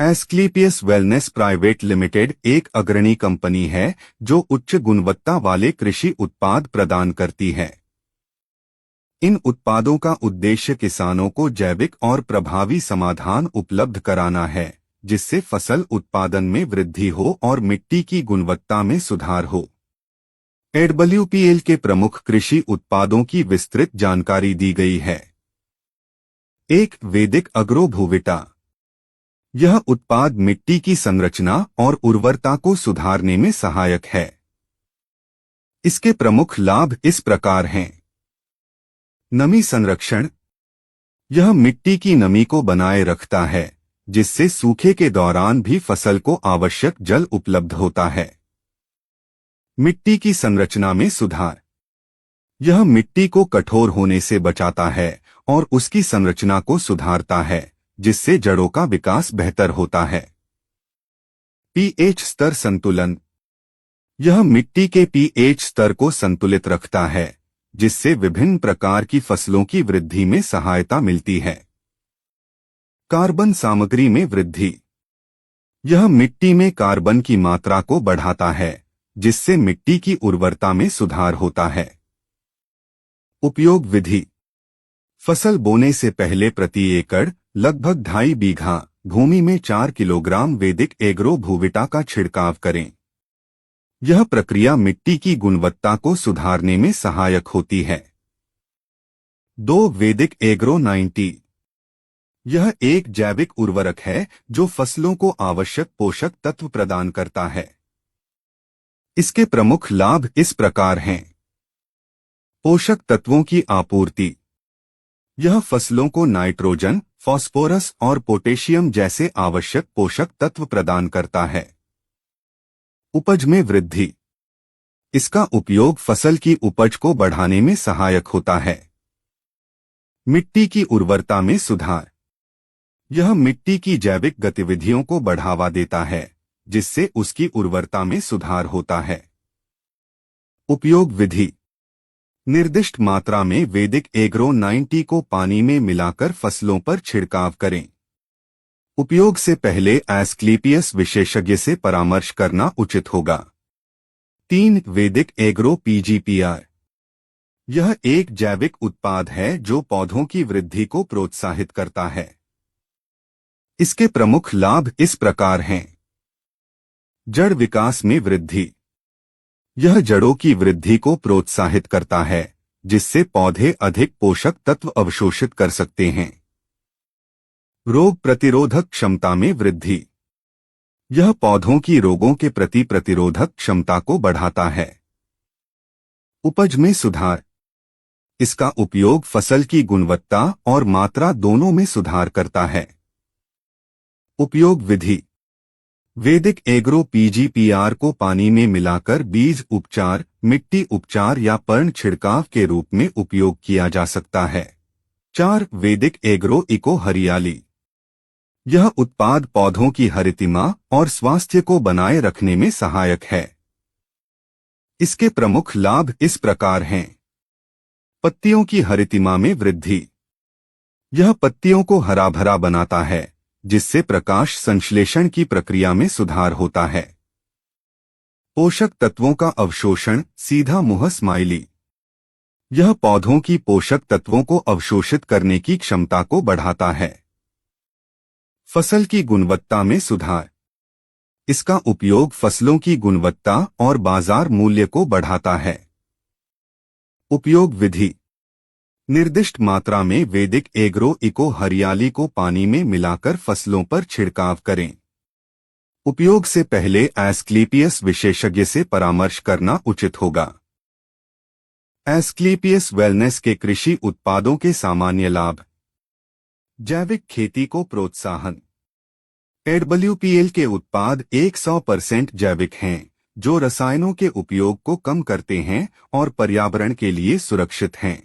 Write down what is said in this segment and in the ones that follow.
Asclepius wellness private limited एक अग्रणी company है जो उच्च गुणवत्ता वाले कृषि उत्पाद प्रदान करती है। इन उत्पादों का उद्देश्य किसानों को जैविक और प्रभावी समाधान उपलब्ध कराना है, जिससे फसल उत्पादन में वृद्धि हो और मिट्टी की गुणवत्ता में सुधार हो। एडब्ल्यूपीएल के प्रमुख कृषि उत्पादों की विस्तृत जानकारी दी गई है। 1. वैदिक अग्रो भूविटा। यह उत्पाद मिट्टी की संरचना और उर्वरता को सुधारने में सहायक है। इसके प्रमुख लाभ इस प्रकार हैं। नमी संरक्षण। यह मिट्टी की नमी को बनाए रखता है, जिससे सूखे के दौरान भी फसल को आवश्यक जल उपलब्ध होता है। मिट्टी की संरचना में सुधार। यह मिट्टी को कठोर होने से बचाता है और उसकी संरचना को सुधारता है, जिससे जड़ों का विकास बेहतर होता है। पीएच स्तर संतुलन। यह मिट्टी के पीएच स्तर को संतुलित रखता है, जिससे विभिन्न प्रकार की फसलों की वृद्धि में सहायता मिलती है। कार्बन सामग्री में वृद्धि। यह मिट्टी में कार्बन की मात्रा को बढ़ाता है, जिससे मिट्टी की उर्वरता में सुधार होता है। उपयोग विधि। फसल बोने से पहले प्रति एकड़ लगभग 2.5 बीघा भूमि में 4 किलोग्राम वैदिक एग्रो भूविटा का छिड़काव करें। यह प्रक्रिया मिट्टी की गुणवत्ता को सुधारने में सहायक होती है। 2. वैदिक एग्रो 90। यह एक जैविक उर्वरक है जो फसलों को आवश्यक पोषक तत्व प्रदान करता है। इसके प्रमुख लाभ इस प्रकार हैं। पोषक तत्वों की आपूर्ति। यह फसलों को नाइट्रोजन, फास्फोरस और पोटेशियम जैसे आवश्यक पोषक तत्व प्रदान करता है। उपज में वृद्धि। इसका उपयोग फसल की उपज को बढ़ाने में सहायक होता है। मिट्टी की उर्वरता में सुधार। यह मिट्टी की जैविक गतिविधियों को बढ़ावा देता है, जिससे उसकी उर्वरता में सुधार होता है। उपयोग विधि। निर्दिष्ट मात्रा में वैदिक एग्रो 90 को पानी में मिलाकर फसलों पर छिड़काव करें। उपयोग से पहले एस्क्लेपियस विशेषज्ञ से परामर्श करना उचित होगा। 3. वैदिक एग्रो पीजीपीआर। यह एक जैविक उत्पाद है जो पौधों की वृद्धि को प्रोत्साहित करता है। इसके प्रमुख लाभ इस प्रकार हैं। जड़ विकास में वृद्धि। यह जड़ों की वृद्धि को प्रोत्साहित करता है, जिससे पौधे अधिक पोषक तत्व अवशोषित कर सकते हैं। रोग प्रतिरोधक क्षमता में वृद्धि। यह पौधों की रोगों के प्रति प्रतिरोधक क्षमता को बढ़ाता है। उपज में सुधार। इसका उपयोग फसल की गुणवत्ता और मात्रा दोनों में सुधार करता है। उपयोग विधि। वैदिक एग्रो पीजीपीआर को पानी में मिलाकर बीज उपचार, मिट्टी उपचार या पर्ण छिड़काव के रूप में उपयोग किया जा सकता है। 4. वैदिक एग्रो इको हरियाली। यह उत्पाद पौधों की हरितिमा और स्वास्थ्य को बनाए रखने में सहायक है। इसके प्रमुख लाभ इस प्रकार हैं। पत्तियों की हरितिमा में वृद्धि। यह पत्तियों को हरा भरा बनाता है, जिससे प्रकाश संश्लेषण की प्रक्रिया में सुधार होता है। पोषक तत्वों का अवशोषण सीधा मुंह स्माइली। यह पौधों की पोषक तत्वों को अवशोषित करने की क्षमता को बढ़ाता है। फसल की गुणवत्ता में सुधार। इसका उपयोग फसलों की गुणवत्ता और बाजार मूल्य को बढ़ाता है। उपयोग विधि। निर्दिष्ट मात्रा में वैदिक एग्रो इको हरियाली को पानी में मिलाकर फसलों पर छिड़काव करें। उपयोग से पहले एस्क्लेपियस विशेषज्ञ से परामर्श करना उचित होगा। एस्क्लेपियस वेलनेस के कृषि उत्पादों के सामान्य लाभ। जैविक खेती को प्रोत्साहन। एडब्ल्यूपीएल के उत्पाद 100% जैविक हैं, जो रसायनों के उपयोग को कम करते हैं और पर्यावरण के लिए सुरक्षित हैं।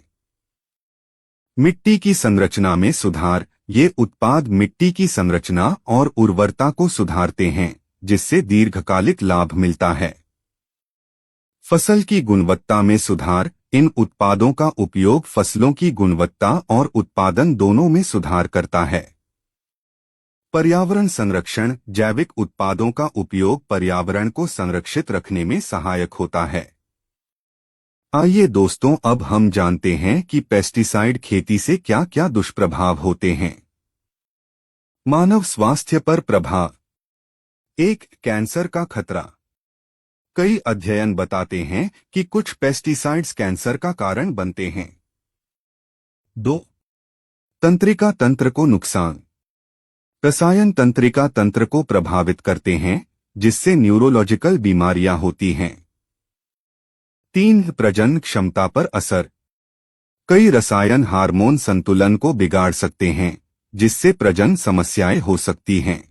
मिट्टी की संरचना में सुधार। ये उत्पाद मिट्टी की संरचना और उर्वरता को सुधारते हैं, जिससे दीर्घकालिक लाभ मिलता है। फसल की गुणवत्ता में सुधार। इन उत्पादों का उपयोग फसलों की गुणवत्ता और उत्पादन दोनों में सुधार करता है। पर्यावरण संरक्षण। जैविक उत्पादों का उपयोग पर्यावरण को संरक्षित रखने में सहायक होता है। आइए दोस्तों, अब हम जानते हैं कि पेस्टिसाइड खेती से क्या क्या दुष्प्रभाव होते हैं। मानव स्वास्थ्य पर प्रभाव। 1. कैंसर का खतरा। कई अध्ययन बताते हैं कि कुछ पेस्टिसाइड्स कैंसर का कारण बनते हैं। 2. तंत्रिका तंत्र को नुकसान। रसायन तंत्रिका तंत्र को प्रभावित करते हैं, जिससे न्यूरोलॉजिकल बीमारियां होती हैं। 3. प्रजनन क्षमता पर असर। कई रसायन हार्मोन संतुलन को बिगाड़ सकते हैं, जिससे प्रजनन समस्याएं हो सकती हैं।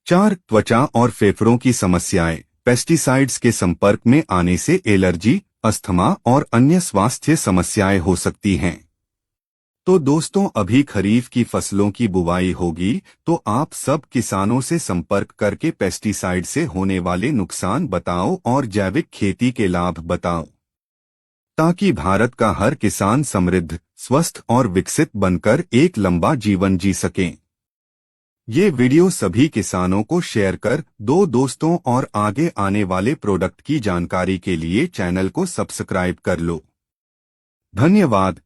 4. त्वचा और फेफड़ों की समस्याएं। पेस्टिसाइड्स के संपर्क में आने से एलर्जी, अस्थमा और अन्य स्वास्थ्य समस्याएं हो सकती हैं। तो दोस्तों, अभी खरीफ की फसलों की बुवाई होगी, तो आप सब किसानों से संपर्क करके पेस्टिसाइड से होने वाले नुकसान बताओ और जैविक खेती के लाभ बताओ, ताकि भारत का हर किसान समृद्ध, स्वस्थ और विकसित बनकर एक लंबा जीवन जी सके। ये वीडियो सभी किसानों को शेयर कर दो दोस्तों, और आगे आने वाले प्रोडक्ट की जानकारी के लिए चैनल को सब्सक्राइब कर लो। धन्यवाद।